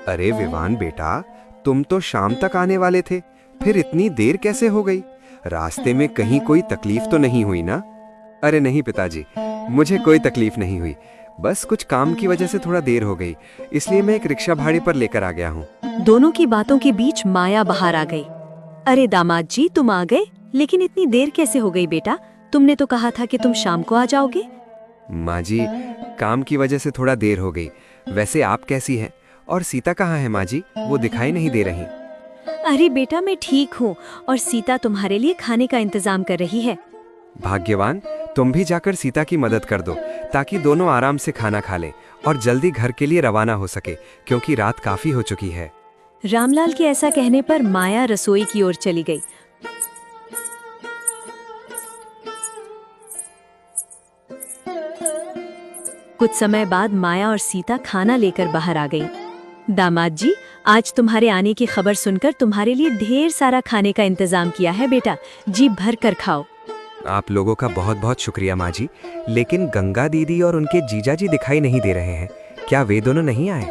अरे विवान बेटा, तुम तो शाम तक आने वाले थे, फिर इतनी देर कैसे हो गई? रास्ते में कहीं कोई तकलीफ तो नहीं हुई ना? अरे नहीं पिताजी, मुझे कोई तकलीफ नहीं हुई। बस कुछ काम की वजह से थोड़ा देर हो गई, इसलिए मैं एक रिक्शा भाड़े पर लेकर आ गया हूँ। दोनों की बातों के बीच माया बाहर आ गई। अरे दामाद जी, तुम आ गए, लेकिन इतनी देर कैसे हो गई बेटा? तुमने तो कहा था कि तुम शाम को आ जाओगे। माँ जी, काम की वजह से थोड़ा देर हो गई। वैसे आप कैसी हैं? और सीता कहाँ है माँ जी? वो दिखाई नहीं दे रही। अरे बेटा, मैं ठीक हूँ और सीता तुम्हारे लिए खाने का इंतजाम कर रही है। भाग्यवान, तुम भी जाकर सीता की मदद कर दो, ताकि दोनों आराम से खाना खा लें और जल्दी घर के लिए रवाना हो सके, क्योंकि रात काफी हो चुकी है। रामलाल के ऐसा कहने पर माया रसोई की ओर चली गई। कुछ समय बाद माया और सीता खाना लेकर बाहर आ गई। दामाद जी, आज तुम्हारे आने की खबर सुनकर तुम्हारे लिए ढेर सारा खाने का इंतजाम किया है बेटा, जी भर कर खाओ। आप लोगों का बहुत बहुत शुक्रिया माँ जी, लेकिन गंगा दीदी और उनके जीजा जी दिखाई नहीं दे रहे हैं। क्या वे दोनों नहीं आए?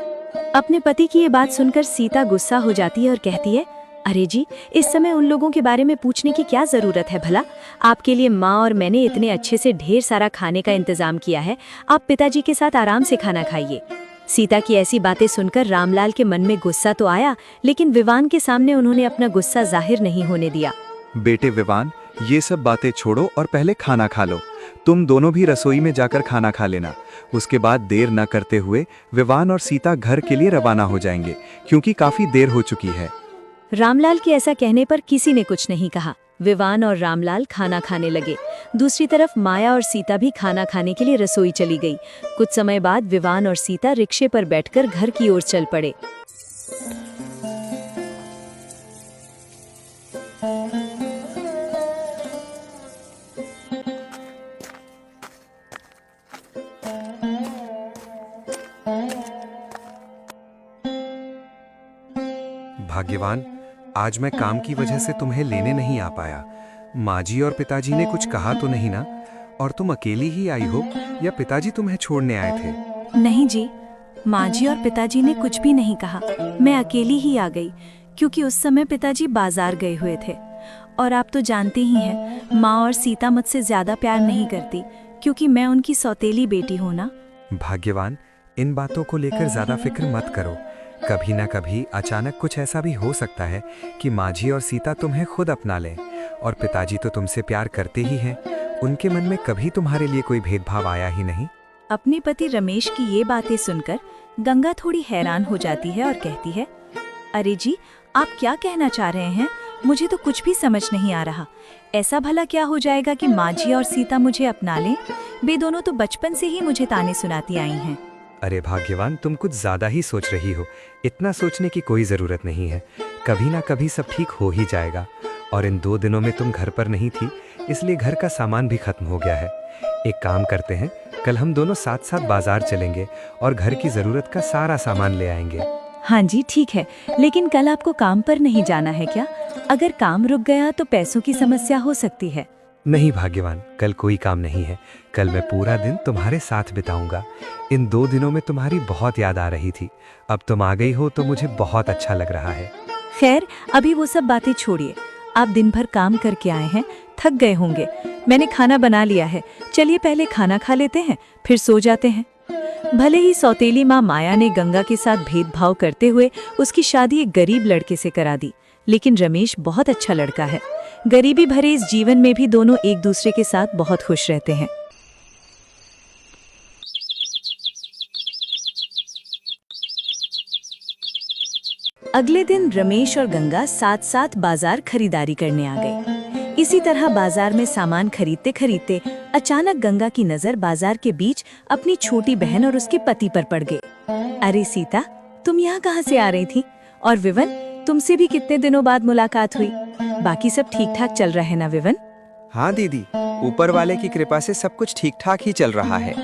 अपने पति की ये बात सुनकर सीता गुस्सा हो जाती है और कहती है, अरे जी, इस समय उन लोगों के बारे में पूछने की क्या जरूरत है भला? आपके लिए माँ और मैंने इतने अच्छे से ढेर सारा खाने का इंतजाम किया है, आप पिताजी के साथ आराम से खाना खाइए। सीता की ऐसी बातें सुनकर रामलाल के मन में गुस्सा तो आया, लेकिन विवान के सामने उन्होंने अपना गुस्सा जाहिर नहीं होने दिया। बेटे विवान, ये सब बातें छोड़ो और पहले खाना खा लो। तुम दोनों भी रसोई में जाकर खाना खा लेना। उसके बाद देर न करते हुए विवान और सीता घर के लिए रवाना हो जाएंगे, क्योंकि काफी देर हो चुकी है। रामलाल के ऐसा कहने पर किसी ने कुछ नहीं कहा। विवान और रामलाल खाना खाने लगे। दूसरी तरफ माया और सीता भी खाना खाने के लिए रसोई चली गई। कुछ समय बाद विवान और सीता रिक्शे पर बैठकर घर की ओर चल पड़े। भाग्यवान, आज मैं काम की वजह से तुम्हें लेने नहीं आ पाया। माँ जी और पिताजी ने कुछ कहा तो नहीं ना? और तुम अकेली ही आई हो या पिताजी तुम्हें छोड़ने आए थे? नहीं जी, माँ जी और पिताजी ने कुछ भी नहीं कहा। मैं अकेली ही आ गई, क्योंकि उस समय पिताजी बाजार गए हुए थे। और आप तो जानते ही हैं, माँ और सीता मुझसे ज्यादा प्यार नहीं करती, क्योंकि मैं उनकी सौतेली बेटी हूँ ना। भाग्यवान, इन बातों को लेकर ज्यादा फिक्र मत करो। कभी ना कभी अचानक कुछ ऐसा भी हो सकता है कि माँ जी और सीता तुम्हें खुद अपना लें। और पिताजी तो तुमसे प्यार करते ही हैं, उनके मन में कभी तुम्हारे लिए कोई भेदभाव आया ही नहीं। अपने पति रमेश की ये बातें सुनकर गंगा थोड़ी हैरान हो जाती है और कहती है, अरे जी, आप क्या कहना चाह रहे हैं? मुझे तो कुछ भी समझ नहीं आ रहा। ऐसा भला क्या हो जाएगा कि माँ जी और सीता मुझे अपना लें? वे दोनों तो बचपन से ही मुझे ताने सुनाती आई हैं। अरे भाग्यवान, तुम कुछ ज्यादा ही सोच रही हो। इतना सोचने की कोई जरूरत नहीं है। कभी ना कभी सब ठीक हो ही जाएगा। और इन 2 दिनों में तुम घर पर नहीं थी, इसलिए घर का सामान भी खत्म हो गया है। एक काम करते हैं, कल हम दोनों साथ साथ बाजार चलेंगे और घर की जरूरत का सारा सामान ले आएंगे। हाँ जी, ठीक है, लेकिन कल आपको काम पर नहीं जाना है क्या? अगर काम रुक गया तो पैसों की समस्या हो सकती है। नहीं भाग्यवान, कल कोई काम नहीं है। कल मैं पूरा दिन तुम्हारे साथ बिताऊंगा। इन 2 दिनों में तुम्हारी बहुत याद आ रही थी। अब तुम आ गई हो तो मुझे बहुत अच्छा लग रहा है। खैर, अभी वो सब बातें छोड़िए। आप दिन भर काम करके आए हैं, थक गए होंगे। मैंने खाना बना लिया है, चलिए पहले खाना खा लेते हैं, फिर सो जाते हैं। भले ही सौतेली माँ माया ने गंगा के साथ भेदभाव करते हुए उसकी शादी एक गरीब लड़के से करा दी, लेकिन रमेश बहुत अच्छा लड़का है। गरीबी भरे इस जीवन में भी दोनों एक दूसरे के साथ बहुत खुश रहते हैं। अगले दिन रमेश और गंगा साथ साथ बाजार खरीदारी करने आ गए। इसी तरह बाजार में सामान खरीदते खरीदते अचानक गंगा की नजर बाजार के बीच अपनी छोटी बहन और उसके पति पर पड़ गई। अरे सीता, तुम यहाँ कहाँ से आ रही थी? और विवन, तुमसे भी कितने दिनों बाद मुलाकात हुई। बाकी सब ठीक ठाक चल रहा है ना विवन? हाँ दीदी, ऊपर वाले की कृपा से सब कुछ ठीक ठाक ही चल रहा है।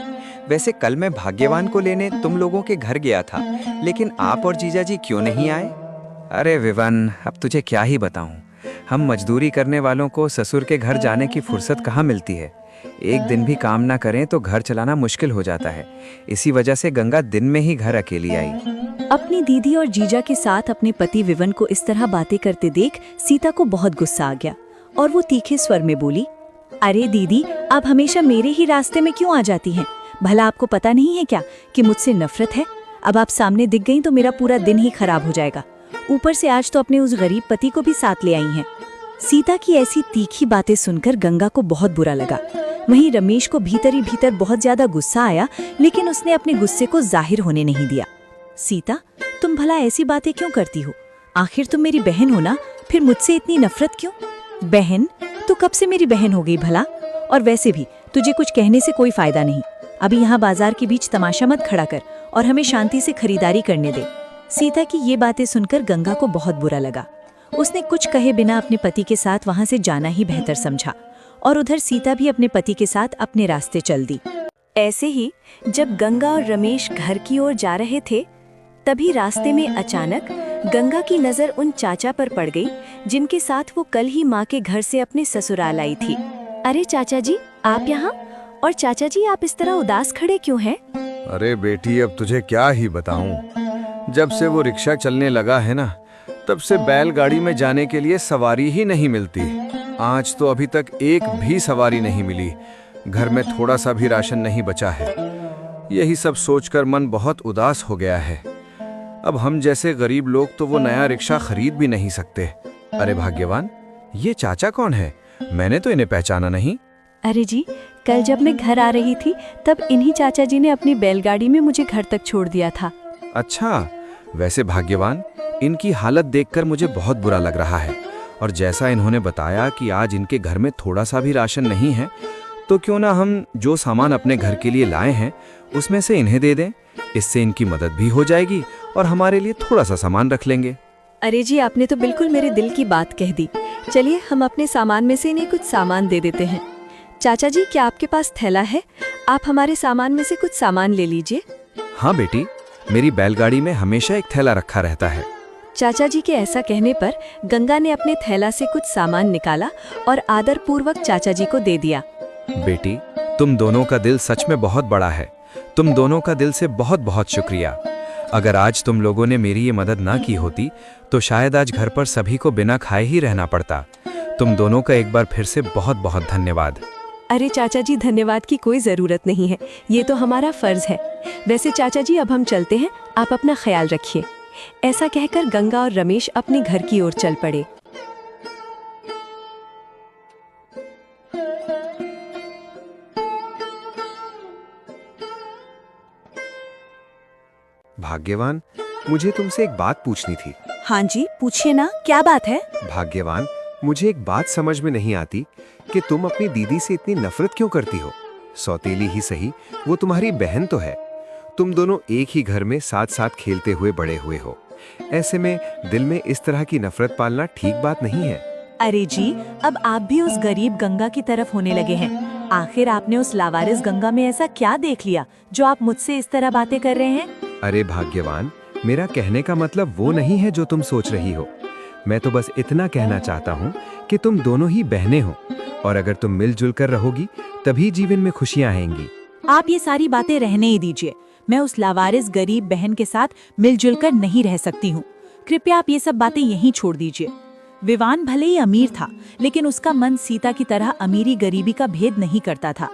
वैसे कल मैं भाग्यवान को लेने तुम लोगों के घर गया था, लेकिन आप और जीजा जी क्यों नहीं आए? अरे विवन, अब तुझे क्या ही बताऊं। हम मजदूरी करने वालों को ससुर के घर जाने की फुर्सत कहाँ मिलती है। एक दिन भी काम ना करें तो घर चलाना मुश्किल हो जाता है। इसी वजह से गंगा दिन में ही घर अकेली आई। अपनी दीदी और जीजा के साथ अपने पति विवन को इस तरह बातें करते देख सीता को बहुत गुस्सा आ गया और वो तीखे स्वर में बोली, अरे दीदी, आप हमेशा मेरे ही रास्ते में क्यों आ जाती हैं? भला आपको पता नहीं है क्या कि मुझसे नफरत है? अब आप सामने दिख गई तो मेरा पूरा दिन ही खराब हो जाएगा। ऊपर से आज तो अपने उस गरीब पति को भी साथ ले आई हैं। सीता की ऐसी तीखी बातें सुनकर गंगा को बहुत बुरा लगा। वहीं रमेश को भीतर ही भीतर बहुत ज्यादा गुस्सा आया, लेकिन उसने अपने गुस्से को जाहिर होने नहीं दिया। सीता, तुम भला ऐसी बातें क्यों करती हो? आखिर तुम मेरी बहन हो ना, फिर मुझसे इतनी नफरत क्यों? बहन? तू कब से मेरी बहन हो गई भला? और वैसे भी तुझे कुछ कहने से कोई फायदा नहीं। अभी यहाँ बाजार के बीच तमाशा मत खड़ा कर और हमें शांति से खरीदारी करने दे। सीता की ये बातें सुनकर गंगा को बहुत बुरा लगा। उसने कुछ कहे बिना अपने पति के साथ वहां से जाना ही बेहतर समझा और उधर सीता भी अपने पति के साथ अपने रास्ते चल दी। ऐसे ही जब गंगा और रमेश घर की ओर जा रहे थे, तभी रास्ते में अचानक गंगा की नजर उन चाचा पर पड़ गई जिनके साथ वो कल ही माँ के घर से अपने ससुराल आई थी। अरे चाचा जी, आप यहाँ? और चाचा जी, आप इस तरह उदास खड़े क्यों हैं? अरे बेटी, अब तुझे क्या ही बताऊं। जब से वो रिक्शा चलने लगा है ना, तब से बैलगाड़ी में जाने के लिए सवारी ही नहीं मिलती। आज तो अभी तक एक भी सवारी नहीं मिली। घर में थोड़ा सा भी राशन नहीं बचा है। यही सब सोचकर मन बहुत उदास हो गया है। अब हम जैसे गरीब लोग तो वो नया रिक्शा खरीद भी नहीं सकते। अरे भाग्यवान, ये चाचा कौन है? मैंने तो इन्हें पहचाना नहीं। अरे जी, कल जब मैं घर आ रही थी तब इन्हीं चाचा जी ने अपनी बैलगाड़ी में मुझे घर तक छोड़ दिया था। अच्छा, वैसे भाग्यवान, इनकी हालत देखकर मुझे बहुत बुरा लग रहा है। और जैसा इन्होंने बताया कि आज इनके घर में थोड़ा सा भी राशन नहीं है, तो क्यों ना हम जो सामान अपने घर के लिए लाए हैं उसमें से इन्हें दे दें। इससे इनकी मदद भी हो जाएगी और हमारे लिए थोड़ा सा सामान रख लेंगे। अरे जी, आपने तो बिल्कुल मेरे दिल की बात कह दी। चलिए, हम अपने सामान में से इन्हें कुछ सामान दे देते हैं। चाचा जी, क्या आपके पास थैला है? आप हमारे सामान में से कुछ सामान ले लीजिए। हाँ बेटी, मेरी बैलगाड़ी में हमेशा एक थैला रखा रहता है। चाचा जी के ऐसा कहने पर गंगा ने अपने थैला से कुछ सामान निकाला और आदर पूर्वक चाचा जी को दे दिया। बेटी, तुम दोनों का दिल सच में बहुत बड़ा है। तुम दोनों का दिल से बहुत बहुत शुक्रिया। अगर आज तुम लोगों ने मेरी ये मदद ना की होती तो शायद आज घर पर सभी को बिना खाए ही रहना पड़ता। तुम दोनों का एक बार फिर से बहुत बहुत धन्यवाद। अरे चाचा जी, धन्यवाद की कोई जरूरत नहीं है, ये तो हमारा फर्ज है। वैसे चाचा जी, अब हम चलते हैं, आप अपना ख्याल रखिए। ऐसा कहकर गंगा और रमेश अपने घर की ओर चल पड़े। भाग्यवान, मुझे तुमसे एक बात पूछनी थी। हाँ जी, पूछिए ना, क्या बात है? भाग्यवान, मुझे एक बात समझ में नहीं आती कि तुम अपनी दीदी से इतनी नफरत क्यों करती हो। सौतेली ही सही, वो तुम्हारी बहन तो है। तुम दोनों एक ही घर में साथ साथ खेलते हुए बड़े हुए हो। ऐसे में दिल में इस तरह की नफरत पालना ठीक बात नहीं है। अरे जी, अब आप भी उस गरीब गंगा की तरफ होने लगे हैं। आखिर आपने उस लावारिस गंगा में ऐसा क्या देख लिया जो आप मुझसे इस तरह बातें कर रहे हैं? अरे भाग्यवान, मेरा कहने का मतलब वो नहीं है जो तुम सोच रही हो। मैं तो बस इतना कहना चाहता हूँ कि तुम दोनों ही बहनें हो और अगर तुम मिलजुल कर रहोगी तभी जीवन में खुशियाँ आएंगी। आप ये सारी बातें रहने ही दीजिए। मैं उस लावारिस गरीब बहन के साथ मिलजुल कर नहीं रह सकती हूँ। कृपया आप ये सब बातें यहीं छोड़ दीजिए। विवान भले ही अमीर था, लेकिन उसका मन सीता की तरह अमीरी गरीबी का भेद नहीं करता था।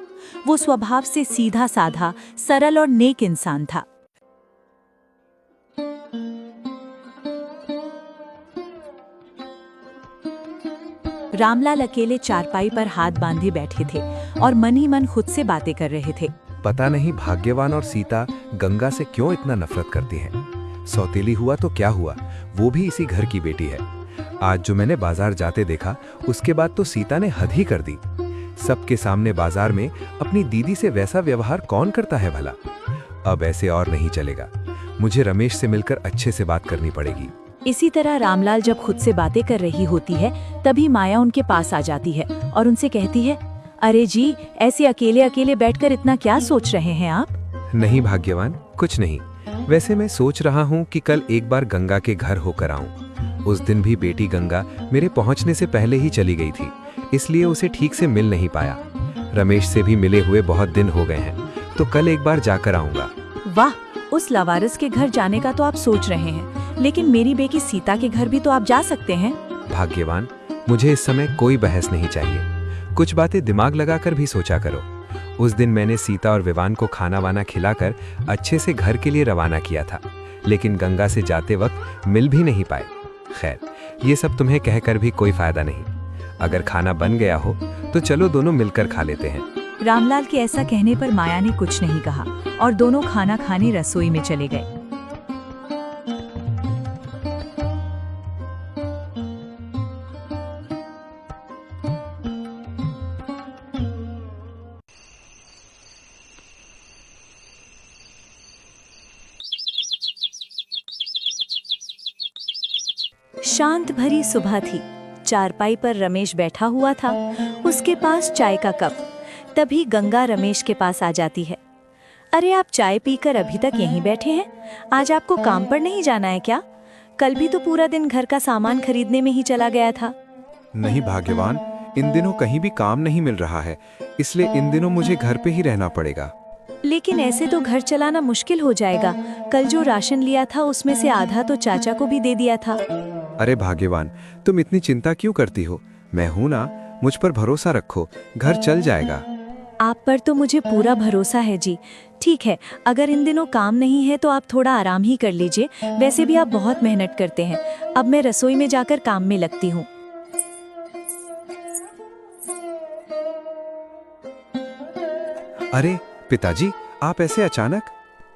वो स्वभाव से सीधा साधा, सरल और नेक इंसान था। रामलाल अकेले चारपाई पर हाथ बांधे बैठे थे और मन ही मन खुद से बातें कर रहे थे। पता नहीं भाग्यवान और सीता गंगा से क्यों इतना नफरत करती हैं। सौतेली हुआ तो क्या हुआ, वो भी इसी घर की बेटी है। आज जो मैंने बाजार जाते देखा, उसके बाद तो सीता ने हद ही कर दी। सबके सामने बाजार में अपनी दीदी से वैसा व्यवहार कौन करता है भला। अब ऐसे और नहीं चलेगा। मुझे रमेश से मिलकर अच्छे से बात करनी पड़ेगी। इसी तरह रामलाल जब खुद से बातें कर रही होती है, तभी माया उनके पास आ जाती है और उनसे कहती है, अरे जी, ऐसे अकेले अकेले बैठकर इतना क्या सोच रहे हैं आप? नहीं भाग्यवान, कुछ नहीं। वैसे मैं सोच रहा हूँ कि कल एक बार गंगा के घर होकर आऊं। उस दिन भी बेटी गंगा मेरे पहुंचने से पहले ही चली गई थी, इसलिए उसे ठीक से मिल नहीं पाया। रमेश से भी मिले हुए बहुत दिन हो गए हैं, तो कल एक बार जाकर आऊंगा। वाह, उस लावारिस के घर जाने का तो आप सोच रहे हैं, लेकिन मेरी बेटी सीता के घर भी तो आप जा सकते हैं। भाग्यवान, मुझे इस समय कोई बहस नहीं चाहिए। कुछ बातें दिमाग लगाकर भी सोचा करो। उस दिन मैंने सीता और विवान को खाना वाना खिलाकर अच्छे से घर के लिए रवाना किया था, लेकिन गंगा से जाते वक्त मिल भी नहीं पाए। खैर, ये सब तुम्हें कहकर भी कोई फायदा नहीं। अगर खाना बन गया हो तो चलो दोनों मिलकर खा लेते हैं। रामलाल के ऐसा कहने पर माया ने कुछ नहीं कहा और दोनों खाना खाने रसोई में चले गए। शांत भरी सुबह थी। चारपाई पर रमेश बैठा हुआ था, उसके पास चाय का कप। तभी गंगा रमेश के पास आ जाती है। अरे, आप चाय पीकर अभी तक यहीं बैठे हैं? आज आपको काम पर नहीं जाना है क्या? कल भी तो पूरा दिन घर का सामान खरीदने में ही चला गया था। नहीं भाग्यवान, इन दिनों कहीं भी काम नहीं मिल रहा है, इसलिए इन दिनों मुझे घर पे ही रहना पड़ेगा। लेकिन ऐसे तो घर चलाना मुश्किल हो जाएगा। कल जो राशन लिया था उसमें से आधा तो चाचा को भी दे दिया था। अरे भाग्यवान, तुम इतनी चिंता क्यों करती हो? मैं हूं ना, मुझ पर भरोसा रखो, घर चल जाएगा। आप पर तो मुझे पूरा भरोसा है जी। ठीक है, अगर इन दिनों काम नहीं है तो आप थोड़ा आराम ही कर लीजिए। वैसे भी आप बहुत मेहनत करते हैं। अब मैं रसोई में जाकर काम में लगती हूँ। अरे पिताजी, आप ऐसे अचानक?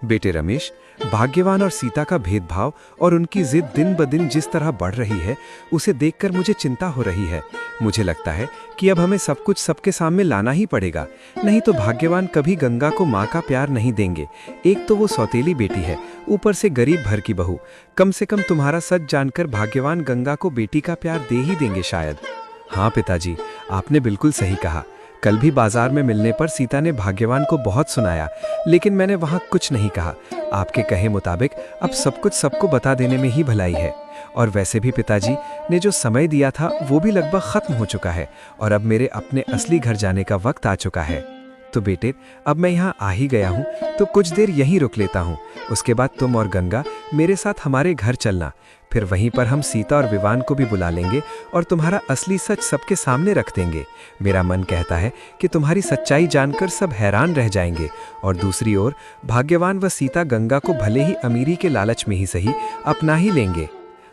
बेटे रमेश, भाग्यवान और सीता का भेदभाव और उनकी जिद दिन ब दिन जिस तरह बढ़ रही है, उसे देखकर मुझे चिंता हो रही है। मुझे लगता है कि अब हमें सब कुछ सबके सामने लाना ही पड़ेगा, नहीं तो भाग्यवान कभी गंगा को माँ का प्यार नहीं देंगे। एक तो वो सौतेली बेटी है, ऊपर से गरीब घर की बहू। कम से कम तुम्हारा सच जानकर भाग्यवान गंगा को बेटी का प्यार दे ही देंगे शायद। हाँ पिताजी, आपने बिल्कुल सही कहा। कल भी बाजार में मिलने पर सीता ने भाग्यवान को बहुत सुनाया, लेकिन मैंने वहां कुछ नहीं कहा। आपके कहे मुताबिक अब सब कुछ सबको बता देने में ही भलाई है। और वैसे भी पिताजी ने जो समय दिया था वो भी लगभग खत्म हो चुका है और अब मेरे अपने असली घर जाने का वक्त आ चुका है। तो बेटे, अब मैं यहाँ आ ही गया हूँ तो कुछ देर यहीं रुक लेता हूँ। उसके बाद तुम और गंगा मेरे साथ हमारे घर चलना। फिर वहीं पर हम सीता और विवान को भी बुला लेंगे और तुम्हारा असली सच सबके सामने रख देंगे। मेरा मन कहता है कि तुम्हारी सच्चाई जानकर सब हैरान रह जाएंगे। और दूसरी ओर भाग्यवान व सीता गंगा को भले ही अमीरी के लालच में ही सही अपना ही लेंगे।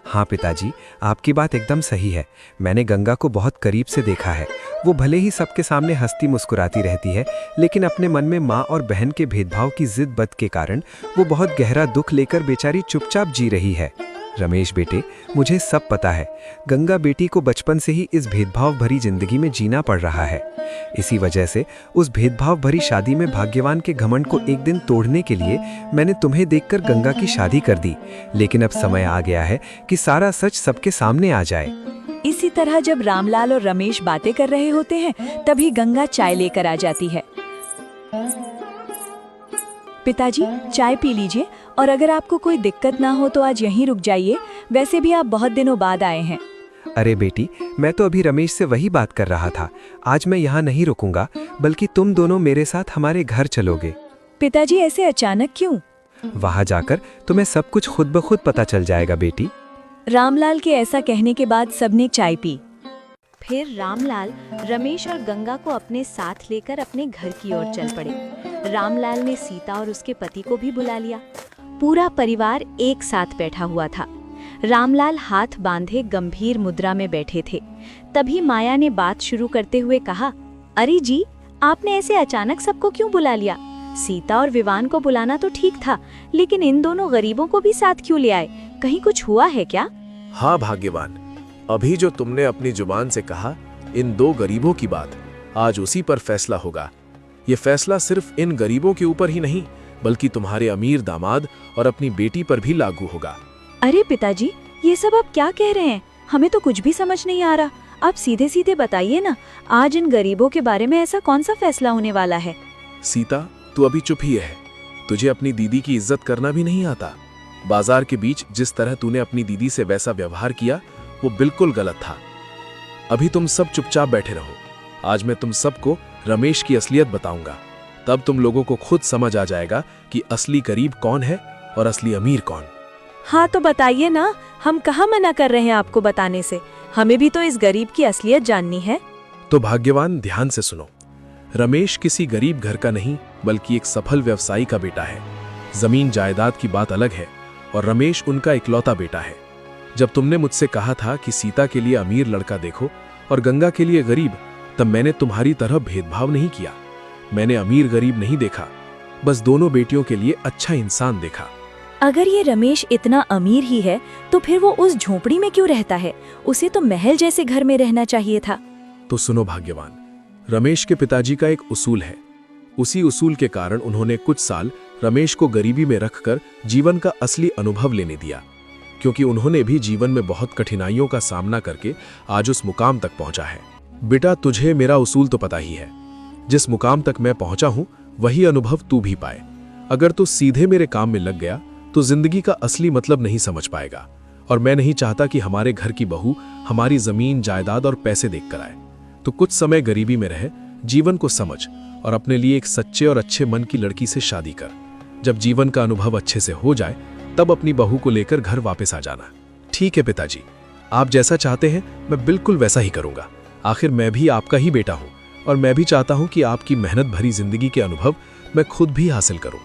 हाँ पिताजी, आपकी बात एकदम सही है। मैंने गंगा को बहुत करीब से देखा है। वो भले ही सबके सामने हंसती मुस्कुराती रहती है, लेकिन अपने मन में माँ और बहन के भेदभाव की जिद बद के कारण वो बहुत गहरा दुख लेकर बेचारी चुपचाप जी रही है। रमेश बेटे, मुझे सब पता है। गंगा बेटी को बचपन से ही इस भेदभाव भरी जिंदगी में जीना पड़ रहा है। इसी वजह से उस भेदभाव भरी शादी में भाग्यवान के घमंड को एक दिन तोड़ने के लिए मैंने तुम्हें देखकर गंगा की शादी कर दी। लेकिन अब समय आ गया है कि सारा सच सबके सामने आ जाए। इसी तरह जब रामलाल और रमेश बातें कर रहे होते हैं, तभी गंगा चाय लेकर आ जाती है। पिताजी, चाय पी लीजिए और अगर आपको कोई दिक्कत ना हो तो आज यहीं रुक जाइए। वैसे भी आप बहुत दिनों बाद आए हैं। अरे बेटी, मैं तो अभी रमेश से वही बात कर रहा था। आज मैं यहाँ नहीं रुकूंगा, बल्कि तुम दोनों मेरे साथ हमारे घर चलोगे। पिताजी, ऐसे अचानक क्यों? वहाँ जाकर तुम्हें सब कुछ खुद ब खुद पता चल जाएगा बेटी। रामलाल के ऐसा कहने के बाद सबने चाय पी। फिर रामलाल रमेश और गंगा को अपने साथ लेकर अपने घर की ओर चल पड़े। रामलाल ने सीता और उसके पति को भी बुला लिया। पूरा परिवार एक साथ बैठा हुआ था। रामलाल हाथ बांधे गंभीर मुद्रा में बैठे थे। तभी माया ने बात शुरू करते हुए कहा, अरे जी, आपने ऐसे अचानक सबको क्यों बुला लिया? सीता और विवान को बुलाना तो ठीक था, लेकिन इन दोनों गरीबों को भी साथ क्यों ले आए? कहीं कुछ हुआ है क्या? हाँ भाग्यवान, अभी जो तुमने अपनी जुबान से कहा, इन दो गरीबों की बात, आज उसी पर फैसला होगा। ये फैसला सिर्फ इन गरीबों के ऊपर ही नहीं, बल्कि तुम्हारे अमीर दामाद और अपनी बेटी पर भी लागू होगा। अरे पिताजी, ये सब आप क्या कह रहे हैं? हमें तो कुछ भी समझ नहीं आ रहा। आप सीधे सीधे बताइए ना, आज इन गरीबों के बारे में ऐसा कौन सा फैसला होने वाला है? सीता, तू अभी चुप ही है। तुझे अपनी दीदी की इज्जत करना भी नहीं आता। बाजार के बीच जिस तरह तूने अपनी दीदी से वैसा व्यवहार किया, वो बिल्कुल गलत था। अभी तुम सब चुपचाप बैठे रहो। आज मैं तुम सबको रमेश की असलियत बताऊंगा। तब तुम लोगों को खुद समझ आ जाएगा कि असली गरीब कौन है और असली अमीर कौन। हाँ तो बताइए ना, हम कहाँ मना कर रहे हैं आपको बताने से। हमें भी तो इस गरीब की असलियत जाननी है। तो भाग्यवान, ध्यान से सुनो। रमेश किसी गरीब घर का नहीं बल्कि एक सफल व्यवसायी का बेटा है। जमीन जायदाद की बात अलग है और रमेश उनका इकलौता बेटा है। जब तुमने मुझसे कहा था कि सीता के लिए अमीर लड़का देखो और गंगा के लिए गरीब, तब मैंने तुम्हारी तरह भेदभाव नहीं किया। मैंने अमीर गरीब नहीं देखा, बस दोनों बेटियों के लिए अच्छा इंसान देखा। अगर ये रमेश इतना अमीर ही है तो फिर वो उस झोपड़ी में क्यों रहता है? उसे तो महल जैसे घर में रहना चाहिए था। तो सुनो भाग्यवान, रमेश के पिताजी का एक उसूल है। उसी उसूल के कारण उन्होंने कुछ साल रमेश को गरीबी में रखकर जीवन का असली अनुभव लेने दिया, क्योंकि उन्होंने भी जीवन में बहुत कठिनाइयों का सामना करके आज उस मुकाम तक पहुंचा है। बेटा, तुझे मेरा उसूल तो पता ही है। जिस मुकाम तक मैं पहुंचा हूं वही अनुभव तू भी पाए। अगर तू सीधे मेरे काम में लग गया तो जिंदगी का असली मतलब नहीं समझ पाएगा। और मैं नहीं चाहता कि हमारे घर की बहू हमारी जमीन जायदाद और पैसे देख कर आए। तो कुछ समय गरीबी में रहे, जीवन को समझ और अपने लिए एक सच्चे और अच्छे मन की लड़की से शादी कर। जब जीवन का अनुभव अच्छे से हो जाए तब अपनी बहू को लेकर घर वापस आ जाना। ठीक है पिताजी, आप जैसा चाहते हैं मैं बिल्कुल वैसा ही करूंगा। आखिर मैं भी आपका ही बेटा हूं और मैं भी चाहता हूं कि आपकी मेहनत भरी जिंदगी के अनुभव मैं खुद भी हासिल करूं।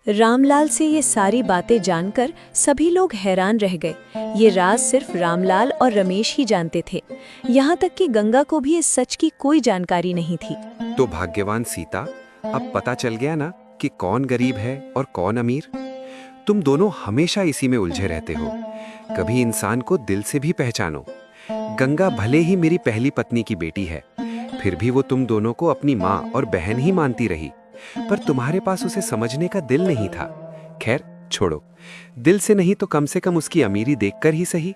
रामलाल से ये सारी बातें जानकर सभी लोग हैरान रह गए। ये राज सिर्फ रामलाल और रमेश ही जानते थे। यहाँ तक कि गंगा को भी इस सच की कोई जानकारी नहीं थी। तो भाग्यवान सीता, अब पता चल गया ना कि कौन गरीब है और कौन अमीर। तुम दोनों हमेशा इसी में उलझे रहते हो। कभी इंसान को दिल से भी पहचानो। गंगा भले ही मेरी पहली पत्नी की बेटी है, फिर भी वो तुम दोनों को अपनी माँ और बहन ही मानती रही, पर तुम्हारे पास उसे समझने का दिल नहीं था। खैर छोड़ो, दिल से नहीं तो कम से कम उसकी अमीरी देखकर ही सही।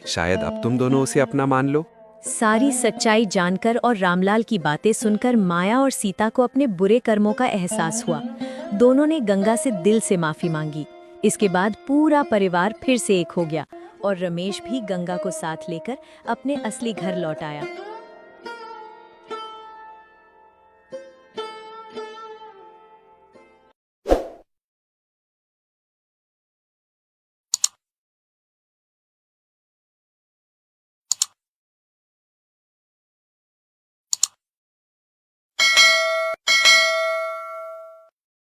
शायद अब तुम दोनों उसे अपना मान लो। सारी सच्चाई जानकर और रामलाल की बातें सुनकर माया और सीता को अपने बुरे कर्मों का एहसास हुआ। दोनों ने गंगा से दिल से माफी मांगी। इसके बाद पूरा परिवार फिर से एक हो गया और रमेश भी गंगा को साथ लेकर अपने असली घर लौट आया।